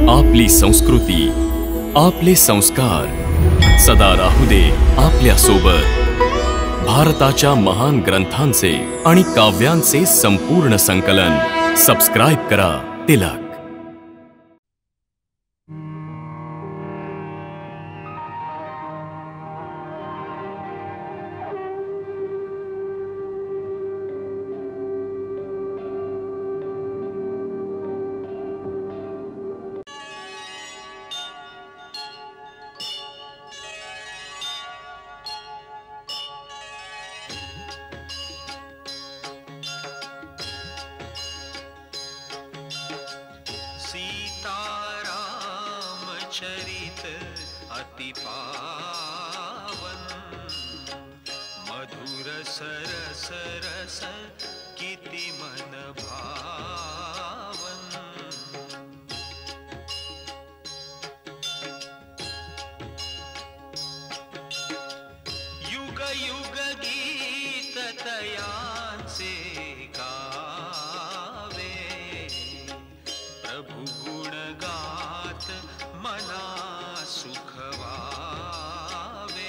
आपली संस्कृती, आपले संस्कार सदा राहू दे आपल्या सोबत। भारताच्या महान ग्रंथांचे आणि काव्यांचे संपूर्ण संकलन सबस्क्राइब करा तिलक। चरित अति पावन, मधुर सरस रस किति मन भावन। युग युग गीत तयांचे गावे, प्रभु गुण गात मना सुख वावे।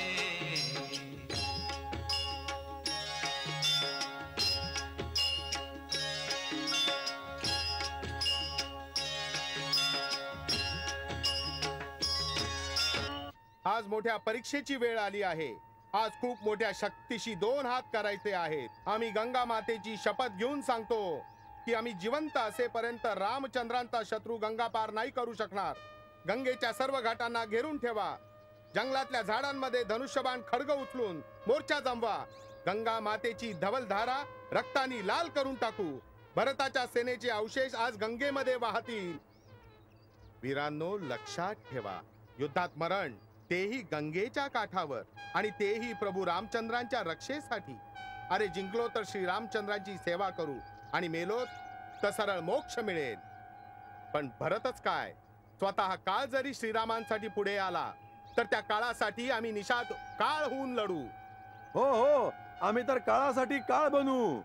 आज मोठ्या परीक्षेची वेळ आली आहे। आज खूप मोठ्या शक्तीशी दोन हात करायचे आहेत। आम्ही गंगा मातेची शपथ घेऊन सांगतो की आम्ही जिवंत असेपर्यंत रामचंद्रांचा शत्रू गंगा पार नाही करू शकणार। गंगेच्या सर्व घाटांना घेरून ठेवा। जंगलातल्या झाडांमध्ये धनुष्यबाण खड्ग उचलून मोर्चा जमवा। गंगा मातेची धवलधारा रक्तानी लाल करून टाकू। भरताच्या सेनेचे अवशेष आज गंगेमध्ये वाहतील। वीरांनो, लक्षात ठेवा, युद्धात मरण तेही गंगेच्या काठावर, आणि तेही प्रभू रामचंद्रांच्या रक्षेसाठी। अरे जिंकलो तर श्री रामचंद्रांची सेवा करू, आणि मेलोत तर सरळ मोक्ष मिळेल। पण भरतच काय, स्वतः काळ जरी श्रीरामांसाठी पुढे आला तर त्या काळासाठी आम्ही निषाद काळ होऊन लढू। हो हो, आम्ही तर काळासाठी काळ बनू।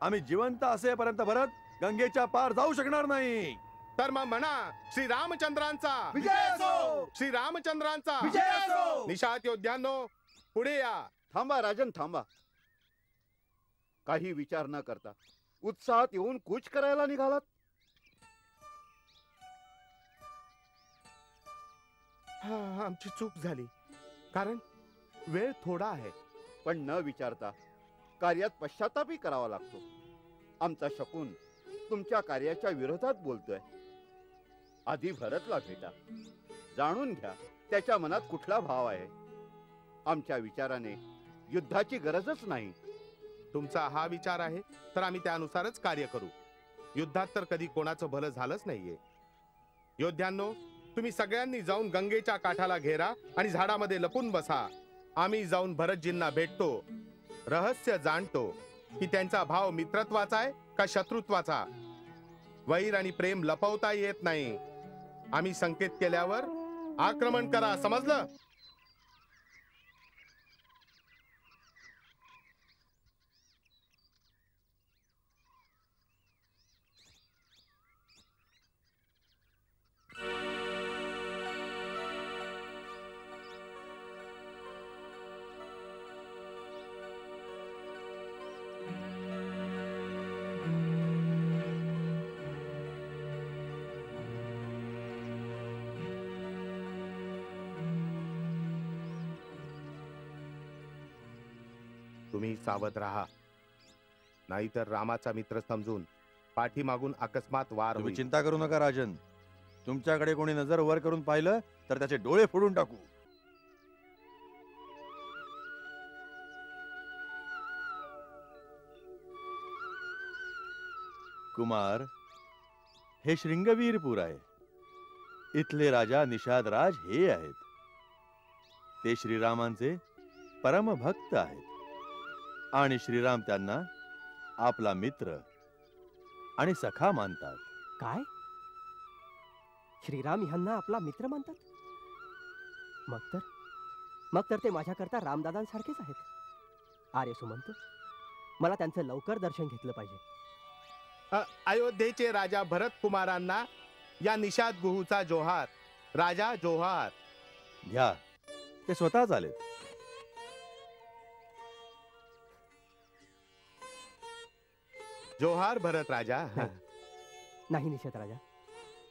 आम्ही जिवंत असेपर्यंत भरत गंगेच्या पार जाऊ शकणार नाही। तर मग म्हणा, श्री रामचंद्रांचा विजय असो, श्री रामचंद्रांचा विजय असो। निषाद योद्ध्यांनो, पुढे या। थांबा राजन, थांबा। काही विचार न करता उत्साहात येऊन कूच करायला निघालात। आमची चूक झाली, कारण वेळ थोडा आहे। पण न विचारता कार्यात पश्चातापही करावा लागतो। आमचा शकुन तुमच्या कार्याच्या विरोधात बोलतोय। आधी भरतला भेटा, जाणून घ्या त्याच्या मनात कुठला भाव आहे। आमच्या विचाराने युद्धाची गरजच नाही। तुमचा हा विचार आहे तर आम्ही त्यानुसारच कार्य करू। युद्धात तर कधी कोणाचं भलं झालंच नाहीये। योद्ध्यांनो, तुम्ही सगळ्यांनी जाऊन गंगेच्या काठाला घेरा आणि झाडामध्ये लपून बसा। आम्ही जाऊन भरतजींना भेटतो, रहस्य जाणतो की त्यांचा भाव मित्रत्वाचा आहे का शत्रुत्वाचा। वैर आणि प्रेम लपवता येत नाही। आम्ही संकेत केल्यावर आक्रमण करा, समजलं? तुम्ही सावध राहा, नाहीतर रामाचा मित्र समजून पाठीमागून अकस्मात वार तुम्ही होईल। चिंता करू नका राजन। तुमच्याकडे कोणी नजर वर करून पाहिलं तर त्याचे डोळे फोडून टाकू। कुमार, हे श्रृंगवीरपूर आहे। इथले राजा निषादराज हे आहेत। ते श्रीरामांचे परम भक्त आहेत, आणि श्रीराम त्यांना आपला मित्र आणि सखा मानतात। काय? श्रीराम ह्यांना आपला मित्र मानतात? मग तर ते माझ्याकरता रामदादांसारखेच आहेत। आर्य सुमंत, मला त्यांचं लवकर दर्शन घेतलं पाहिजे। अयोध्येचे राजा भरत कुमारांना या निषाद गुहूचा जोहार. राजा जोहार. घ्या, ते स्वतःच आले. जोहार भरत राजा. नाही निषाद राजा,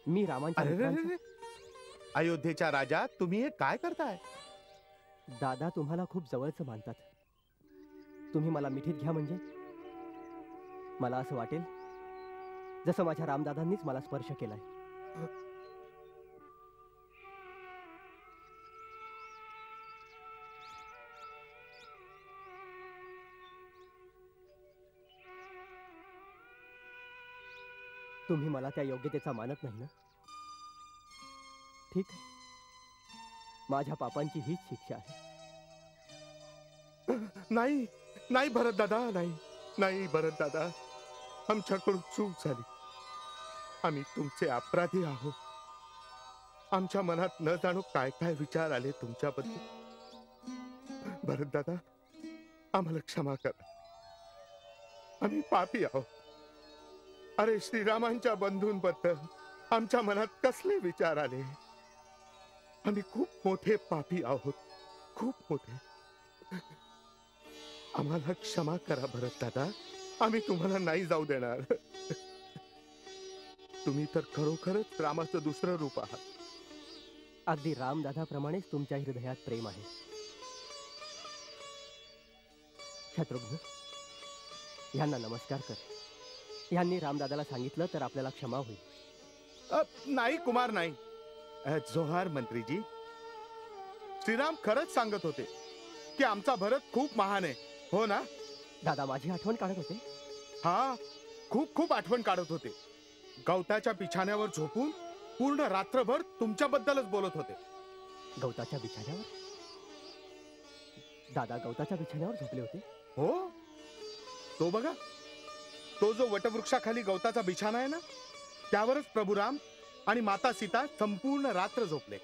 मी रामांच्या अरे रे रे मित्रांचा- रे. अयोध्येच्या राजा, तुम्ही हे काय करताय? दादा तुम्हाला खूप जवळचं मानतात. तुम्ही मला मिठीत घ्या म्हणजे मला असं वाटेल जसं माझ्या रामदादांनीच मला स्पर्श केलाय. तुम्ही मला त्या योग्यतेचा मानत नाही ना? ठीक आहे, माझ्या पापांची हीच शिक्षा आहे. नाही नाही भरत दादा, नाही नाही भरत दादा, आमच्याकडून चूक झाली. आम्ही तुमचे अपराधी आहोत. आमच्या मनात न जाणू काय काय विचार आले तुमच्याबद्दल. भरत दादा, आम्हाला क्षमा करा. आम्ही पापी आहोत. अरे श्रीरामांच्या बंधूंबद्दल आमच्या मनात कसले विचार आले. आम्ही खूप मोठे पापी आहोत, खूप मोठे. आम्हाला क्षमा करा भरत दादा. आम्ही तुम्हाला नाही जाऊ देणार. तुम्ही तर खरोखरच रामाचं दुसरं रूप आहात. अगदी रामदादाप्रमाणेच तुमच्या हृदयात प्रेम आहे. शत्रुघ्न, ह्यांना नमस्कार कर. ह्यांनी रामदादाला सांगितलं तर आपल्याला क्षमा होईल. नाही कुमार, नाही. जोहार मंत्रीजी. श्रीराम खरंच सांगत होते की आमचा भरत खूप महान आहे, हो ना? दादा माझी आठवण काढत होते. हा, खूप खूप आठवण काढत होते. गवताच्या बिछाण्यावर झोपून पूर्ण रात्रभर तुमच्याबद्दलच बोलत होते. गवताच्या बिछाण्यावर? दादा गवताच्या बिछाण्यावर झोपले होते? हो, तो बघा, तो जो वटवृक्षाखाली गवताचा बिछाना आहे ना, त्यावरच प्रभू राम आणि माता सीता संपूर्ण रात्र झोपले.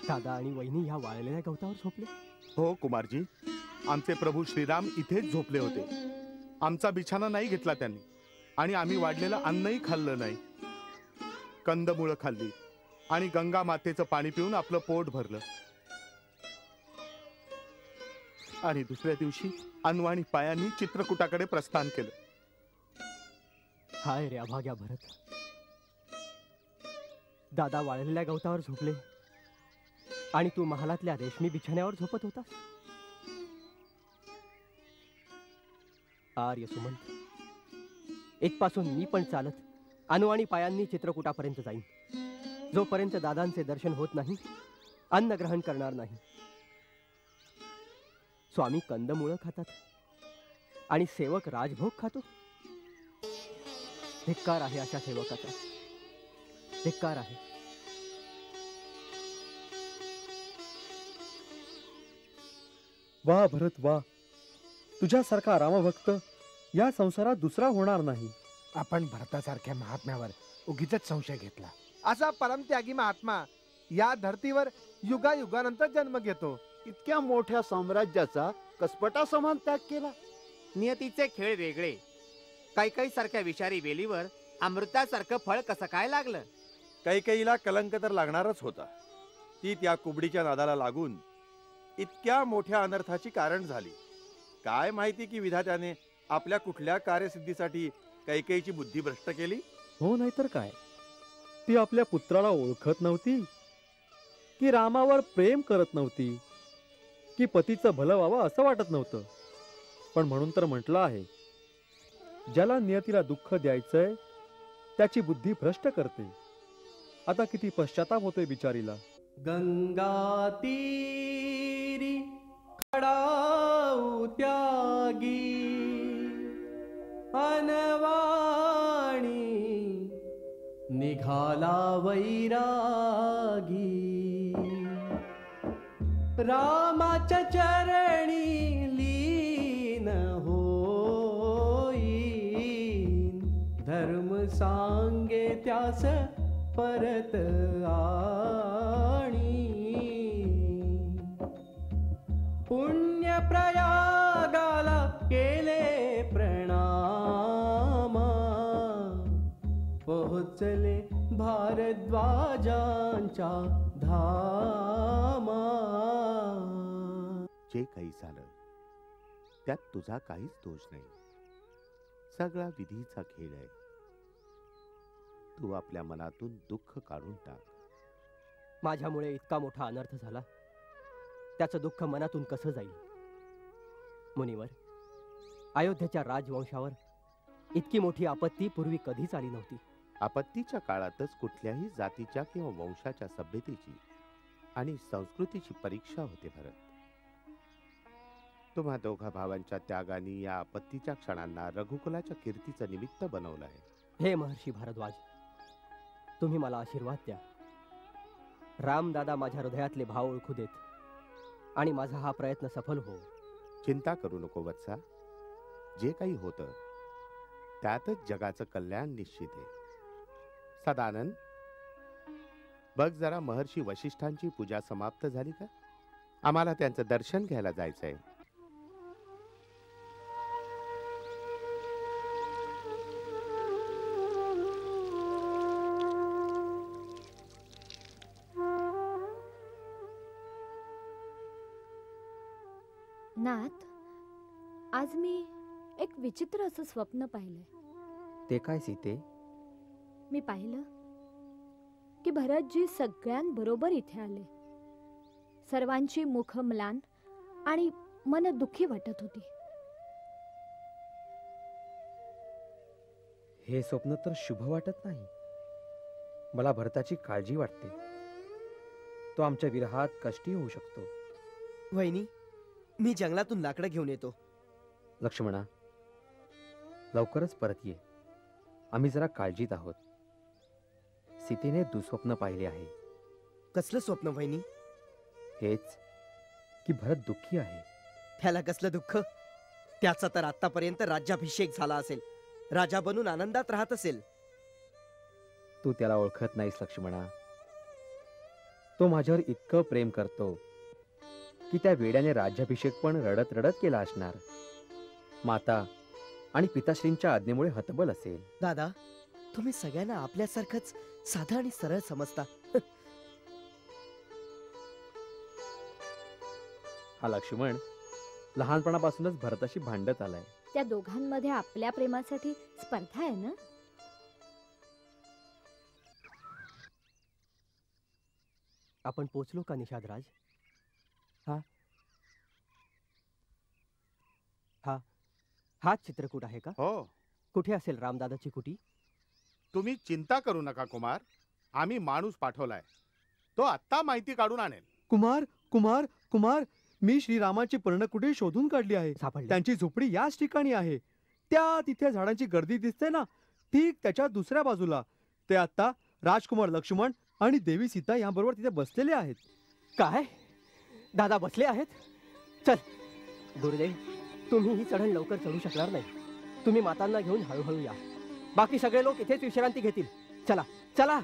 दादा आणि वहिनी ह्या वाळलेल्या गवतावर झोपले? हो कुमारजी, आमचे प्रभू श्रीराम इथेच झोपले होते. आमचा बिछाना नाही घेतला त्यांनी आणि आम्ही वाढलेलं अन्नही खाल्लं नाही. कंदमुळं खाल्ली आणि गंगा मातेचं पाणी पिऊन आपलं पोट भरलं. आणि दुसऱ्या दिवशी अनवाणी पायांनी चित्रकूटाकडे प्रस्थान केलं. हाय रे अभाग्या भरत. दादा वाळलेल्या गवतावर झोपले आणि तू महालातल्या रेशमी बिछाण्यावर झोपत होतास. आर्य सुमंत, इथपासून मी पण चालत अनवाणी पायांनी चित्रकूटापर्यंत जाईन. जोपर्यंत दादांचे दर्शन होत नाही, अन्न ग्रहण करणार नाही. स्वामी कंदमुळं खातात आणि सेवक राजभोग खातो. धिक्कार आहे अशा सेवकाचा, धिक्कार आहे. वा भरत वा, तुझ्यासारखा रामभक्त या संसारात दुसरा होणार नाही. आपण भरतासारख्या महात्म्यावर उगीच संशय घेतला. असा परमत्यागी महात्मा या धर्तीवर युगायुगानंतर जन्म घेतो. इतक्या मोठ्या साम्राज्याचा कसपटा समान त्याग केला. नियतीचे खेळ वेगळे. कैकई सारख्या विषारी वेलीवर अमृतासारखं फळ कसं काय लागलं? कैकेयीला कलंक तर लागणारच होता. ती त्या कुबडीच्या नादाला लागून इतक्या मोठ्या अनर्थाची कारण झाली. काय माहिती की विधात्याने आपल्या कुठल्या कार्यसिद्धीसाठी कैकेयीची बुद्धी भ्रष्ट केली. हो, नाहीतर काय. ती आपल्या पुत्राला ओळखत नव्हती की रामावर प्रेम करत नव्हती की पतीचं भलं व्हावं असं वाटत नव्हतं. पण म्हणून तर म्हटलं आहे, ज्याला नियतीला दुःख द्यायचंय त्याची बुद्धी भ्रष्ट करते. आता किती पश्चाताप होतोय बिचारीला. गंगा तीरी खडाऊ त्यागी अनवाणी निघाला वैरागी, रामाच्या चरणी लीन होईन, धर्म सांगे त्यास परत आणि, पुण्य प्रयागाला केले प्रणाम, पोहोचले भारद्वाजांच्या धामा. जे काही झालं त्यात तुझा काहीच दोष नाही. सगळा विधीचा खेळ आहे. तू आपल्या मनातून दुःख काढून टाक. माझ्यामुळे इतका मोठा अनर्थ झाला, त्याचं दुःख मनातून कसं जाईल? मुनिवर, अयोध्येच्या राजवंशावर इतकी मोठी आपत्ती पूर्वी कधीच आली नव्हती. आपत्तीच्या काळातच कुठल्याही जातीच्या किंवा वंशाच्या सभ्यतेची आणि संस्कृतीची परीक्षा होते भरत. तुम्हा दोघा भावांच्या त्यागाने या आपत्तीच्या क्षणांना रघुकुलाच्या कीर्तीचं निमित्त बनवलं आहे. हे महर्षी भारद्वाज, तुम्ही मला आशीर्वाद द्या. रामदादा माझ्या हृदयातले भाव ओळखू देत आणि माझा हा प्रयत्न सफल हो. चिंता करू नको वत्सा. जे काही होतं त्यातच जगाचं कल्याण निश्चित आहे. सदानंद, बघ जरा महर्षी वशिष्ठांची पूजा समाप्त झाली का? आम्हाला त्यांचं दर्शन घ्यायला जायचंय. नाथ, आज मी एक विचित्र असं स्वप्न पाहिलंय. ते काय सीते? मी पाहिलं की भरतजी सगळ्यांबरोबर इथे आले. सर्वांची मुख म्लान आणि मन दुःखी वाटत होती. हे स्वप्न तर शुभ वाटत नाही. मला भरताची काळजी वाटते. तो आमच्या विरहात कष्टी होऊ शकतो. वहिनी, मी जंगलातून लाकडं घेऊन येतो. लक्ष्मणा, लवकरच परत ये. आम्ही जरा काळजीत आहोत. सीतेने दुःस्वप्न पाहिले आहे. कसलं स्वप्न वहिनी? हेच की भरत दुःखी आहे. त्याला कसलं दुःख? त्याचा तर आतापर्यंत राज्याभिषेक झाला असेल. राजा बनून आनंदात राहत असेल. तू त्याला ओळखत नाहीस लक्ष्मणा. तो माझ्यावर इतकं प्रेम करतो की त्या वेड्याने राज्याभिषेक पण रडत रडत केला असणार. माता आणि पिताश्रींच्या आज्ञेमुळे हतबल असेल. दादा, तुम्ही सगळ्यांना आपल्यासारखंच साधं आणि सरळ समजता. हा लक्ष्मण लहानपणापासूनच भरताशी भांडत आलाय. त्या दोघांमध्ये आपल्या प्रेमासाठी स्पर्धा आहे ना? आपण पोचलो का निषादराज? हाच चित्रकूट आहे का? हो. कुठे असेल रामदादाची कुटी? तुम्ही चिंता करू नका कुमार. आम्ही माणूस पाठवलाय. तो आत्ता माहिती काढून आणेल. कुमार कुमार कुमार, मी श्रीरामाची पर्णकुटी शोधून काढली आहे. सापडली? त्यांची झोपडी याच ठिकाणी आहे. त्या तिथे झाडांची गर्दी दिसते ना, ठीक त्याच्या दुसऱ्या बाजूला. ते आता राजकुमार लक्ष्मण आणि देवी सीता याबरोबर तिथे बसलेले आहेत. काय? दादा बसले आहेत? चल गुरुदेव, तुम्ही ही चढण लवकर चढू शकणार नाही. तुम्ही मातांना घेऊन हळूहळू या. बाकी सगळे लोक इथेच विश्रांती घेतील. चला चला.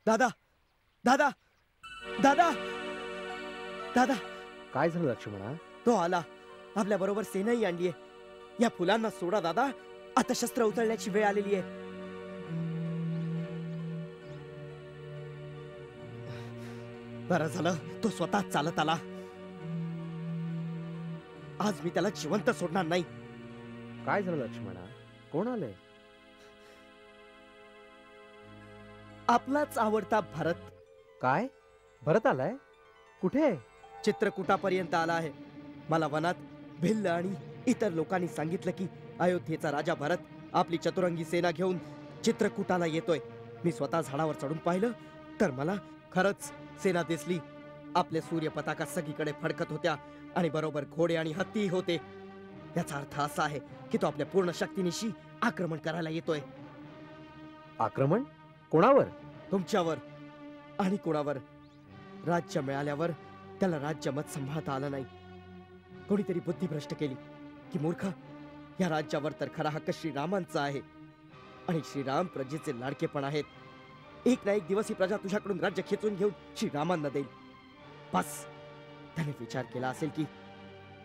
दादा दादा दादा दादा, काय झालं लक्ष्मणा? तो आला. आपल्या बरोबर सेनाही आणलीये. या फुलांना सोडा दादा. आता शस्त्र उचलण्याची वेळ आलेली आहे. बरं झालं तो स्वतः चालत आला. आज मी त्याला जिवंत सोडणार नाही. काय झालं लक्ष्मणा? कोण आलंय? आपलाच आवडता भरत. काय? भरत आलाय? कुठे? चित्रकूटापर्यंत आला आहे. मला वनात भिल्ल आणि इतर लोकांनी सांगितलं की अयोध्येचा राजा भरत आपली चतुरंगी सेना घेऊन चित्रकूटाला येतोय. मी स्वतः झाडावर चढून पाहिलं तर मला खरंच सेना दिसली. आपले सूर्य पताका सगळीकडे फडकत होत्या आणि बरोबर घोडे आणि हत्तीही होते. याचा अर्थ असा आहे की तो आपल्या पूर्ण शक्तीनिशी आक्रमण करायला येतोय. आक्रमण कोणावर? तुमच्यावर. आणि कोणावर? राज्य मिळाल्यावर त्याला राज्य मत सांभाळता आलं नाही. कोणीतरी बुद्धिभ्रष्ट केली की मूर्ख, या राज्यावर तर खरा हक्क श्रीरामांचा आहे आणि श्रीराम प्रजेचे लाडके पण आहेत. एक ना एक दिवस ही प्रजा तुझ्याकडून राज्य खेचून घेऊन श्रीरामांना देईल. बस त्याने विचार केला असेल की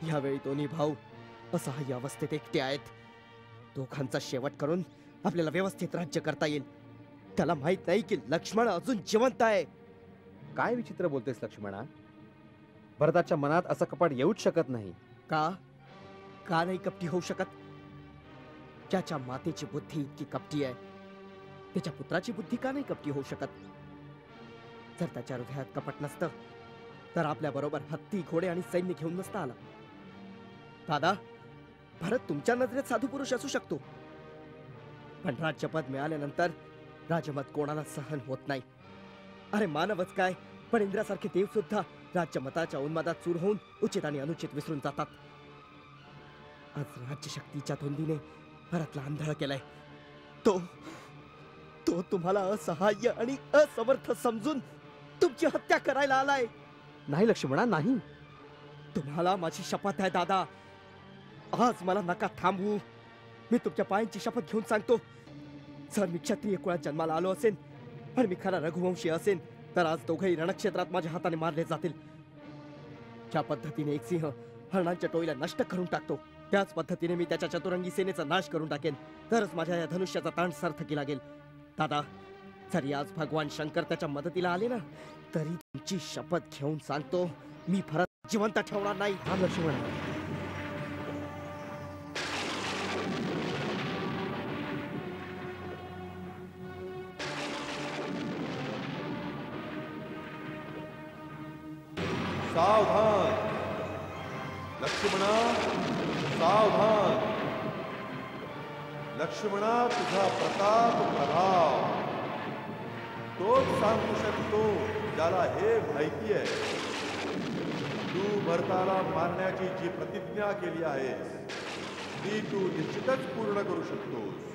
यावेळी दोन्ही भाऊ असहाय्य अवस्थेत एकटे आहेत. दोघांचा शेवट करून आपल्याला व्यवस्थित राज्य करता येईल. त्याला माहित नाही की लक्ष्मण अजून जिवंत आहे. काय विचित्र बोलतेस लक्ष्मणा. भरताच्या मनात असं कपट येऊच शकत नाही. का का नाही कपटी होऊ शकत? ज्याच्या मातेची बुद्धी इतकी कपटी आहे त्याच्या पुत्राची बुद्धी का नाही कपटी होऊ शकत? जर त्याच्या हृदयात कपट नसतं तर आपल्या बरोबर हत्ती घोडे आणि सैन्य घेऊन नसता आला. दादा, भरत तुमच्या नजरेत साधू पुरुष असू शकतो, पण राज्यपद मिळाल्यानंतर राजमत कोणाला सहन होत नाही. अरे मानवच काय, पण इंद्रासारखे देव सुद्धा राज्यमताच्या उन्मादात चूर होऊन उचित आणि अनुचित विसरून जातात. आज राज्यशक्तीच्या धुंदीने भरतला आंधळ केलाय. तो तो तुम्हाला असहाय्य आणि असमर्थ समजून तुमची हत्या करायला आलाय. नाही लक्ष्मणा, नाही. तुम्हाला माझी शपथ आहे दादा. आज मला नका थांबवू. मी तुमच्या पायांची शपथ घेऊन सांगतो, जर मी क्षत्रिय कुळात जन्माला आलो असेन आणि मी खरा रघुवंशी असेन तर आज दोघंही रणक्षेत्रात माझ्या हाताने मारले जातील. ज्या पद्धतीने एक सिंह हरणांच्या टोळीला नष्ट करून टाकतो त्याच पद्धतीने मी त्याच्या चतुरंगी सेनेचा नाश करून टाकेन. तरच माझ्या या धनुष्याचा ताण सार्थकी लागेल. दादा, जरी आज भगवान शंकर त्याच्या मदतीला आले ना तरी तुमची शपथ घेऊन सांगतो, मी भरत जिवंत ठेवणार नाही. हा लक्ष्मण. सावधान लक्ष्मणा, सावधान लक्ष्मणा. तुझा प्रताप प्रभाव तोच सांगू शकतो ज्याला हे माहिती आहे. तू भरताला मारण्याची जी प्रतिज्ञा केली आहेस ती तू निश्चितच पूर्ण करू शकतोस.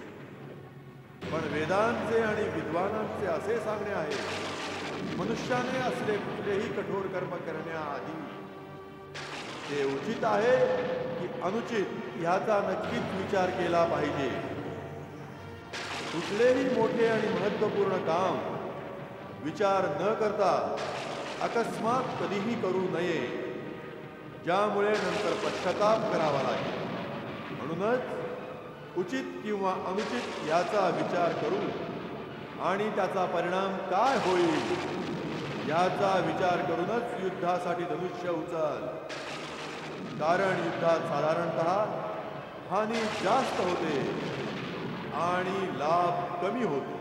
पण वेदांचे आणि विद्वानांचे असे सांगणे आहे, मनुष्याने असले कुठलेही कठोर कर्म करण्याआधी ते उचित आहे की अनुचित याचा नक्कीच विचार केला पाहिजे. कुठलेही मोठे आणि महत्त्वपूर्ण काम विचार न करता अकस्मात कधीही करू नये, ज्यामुळे नंतर पश्चाताप करावा लागेल. म्हणूनच उचित किंवा अनुचित याचा विचार करू आणि त्याचा परिणाम काय होईल याचा विचार करूनच युद्धासाठी धनुष्य उचल. कारण युद्धात साधारणतः हानी जास्त होते आणि लाभ कमी होतो.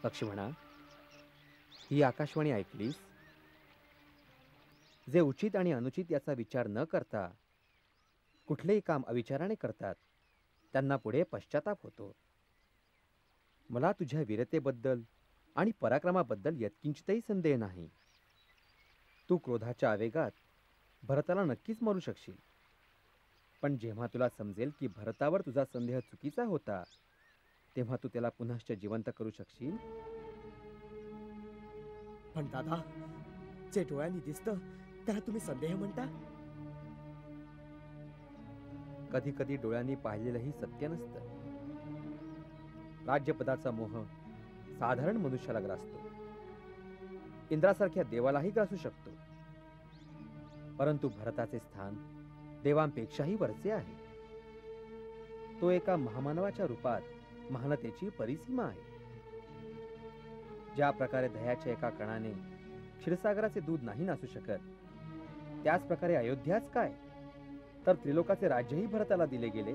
लक्ष्मणा, ही आकाशवाणी ऐकलीस? जे उचित आणि अनुचित याचा विचार न करता कुठलेही काम अविचाराने करतात त्यांना पुढे पश्चाताप होतो. मला तुझ्या वीरतेबद्दल आणि पराक्रमाबद्दल यत्किंचितही संदेह नाही. तू क्रोधाच्या आवेगात भरताला नक्कीच मारू शकशील, पण जेव्हा तुला समजेल की भरतावर तुझा संदेह चुकीचा होता तेव्हा तू त्याला पुनश्च जिवंत करू शकशील. पण दादा, जे डोळ्यांनी दिसतं त्याला तुम्ही संदेह म्हणता? कधी कधी डोळ्यांनी पाहिलेलंही सत्य नसतं. राज्यपदाचा मोह साधारण मनुष्याला ग्रासतो, इंद्रासारख्या देवालाही ग्रासू शकतो. परंतु भरताचे स्थान देवांपेक्षाही वरचे आहे. तो एका महामानवाच्या रूपात महानतेची परिसीमा आहे. ज्या प्रकारे दह्याच्या एका कणाने क्षीरसागराचे दूध नाही नासू शकत, त्याच प्रकारे अयोध्याच काय तर त्रिलोकाचे राज्यही भरताला दिले गेले.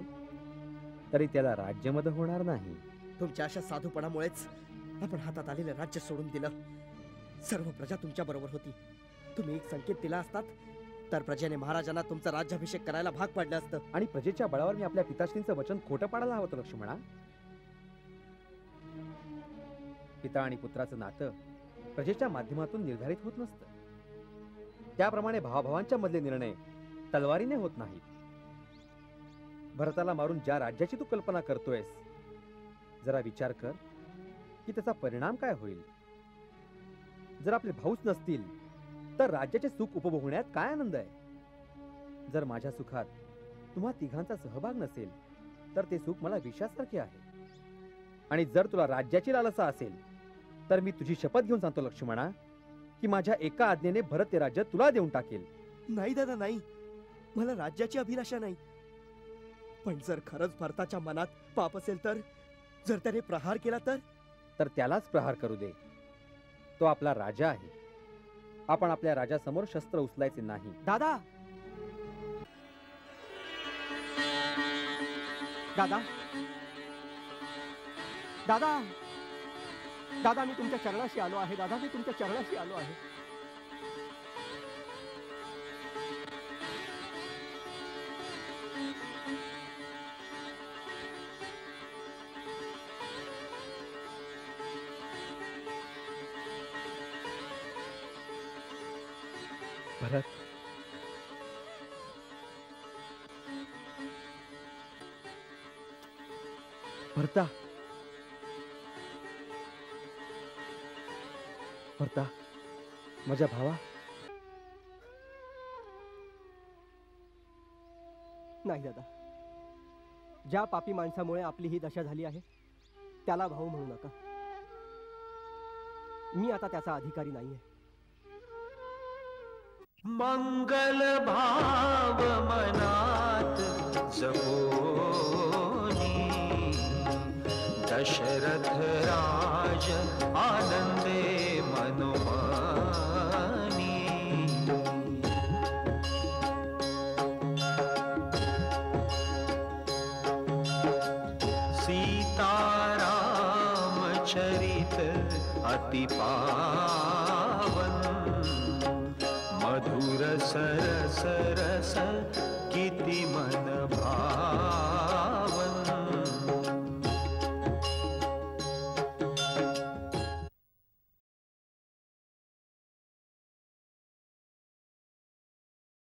तरी त्याला राज्यमद होणार नाही. तुमच्या अशा साधूपणामुळेच आपण हातात आलेलं राज्य सोडून दिलं. सर्व प्रजा तुमच्या बरोबर होती. तुम्ही एक संकेत दिला असतात तर प्रजेने महाराजांना तुमचा राज्याभिषेक करायला भाग पाडलं असतं. आणि प्रजेच्या बळावर मी आपल्या पिताश्रींचं वचन खोटं पाडायला हवं लक्ष्मणा. पिता आणि पुत्राचं नातं प्रजेच्या माध्यमातून निर्धारित होत नसतं. त्याप्रमाणे भावाभावांच्या मधले निर्णय तलवारीने होत नाहीत. भरताला मारून ज्या राज्याची तू कल्पना करतोयस, जरा विचार कर की त्याचा परिणाम काय होईल. जर आपले भाऊच नसतील तर राज्याचे सुख उपभोगण्यात काय आनंद आहे. जर माझ्या सुखात तुम्हा तिघांचा सहभाग नसेल तर ते सुख मला विषासारखे आहे. आणि जर तुला राज्याची लालसा असेल तर मी तुझी शपथ घेऊन सांगतो लक्ष्मणा की माझ्या एका आज्ञेने भरत ते राज्य तुला देऊन टाकेल. नाही दादा, नाही. मला राज्याची अभिलाषा नाही. पण जर खरंच भरताच्या मनात पाप असेल तर, जर त्याने प्रहार केला तर त्यालाच प्रहार करू दे. तो आपला राजा आहे. आपण आपल्या राजासमोर शस्त्र उचलायचे नाही. दादा दादा दादा दादा मी तुमच्या चरणाशी आलो आहे. दादा मी तुमच्या चरणाशी आलो आहे. भरत, भरता, भरता, माझ्या भावा. नाही दादा, ज्या पापी माणसामुळे आपली ही दशा झाली आहे त्याला भाऊ म्हणू नका. मी आता त्याचा अधिकारी नाहीये. मंगल भाव मनात जपोनी दशरथ राज आनंदे मनोमानी. सीताराम चरित अति पावन मधुर सरस रस किति मन भावन.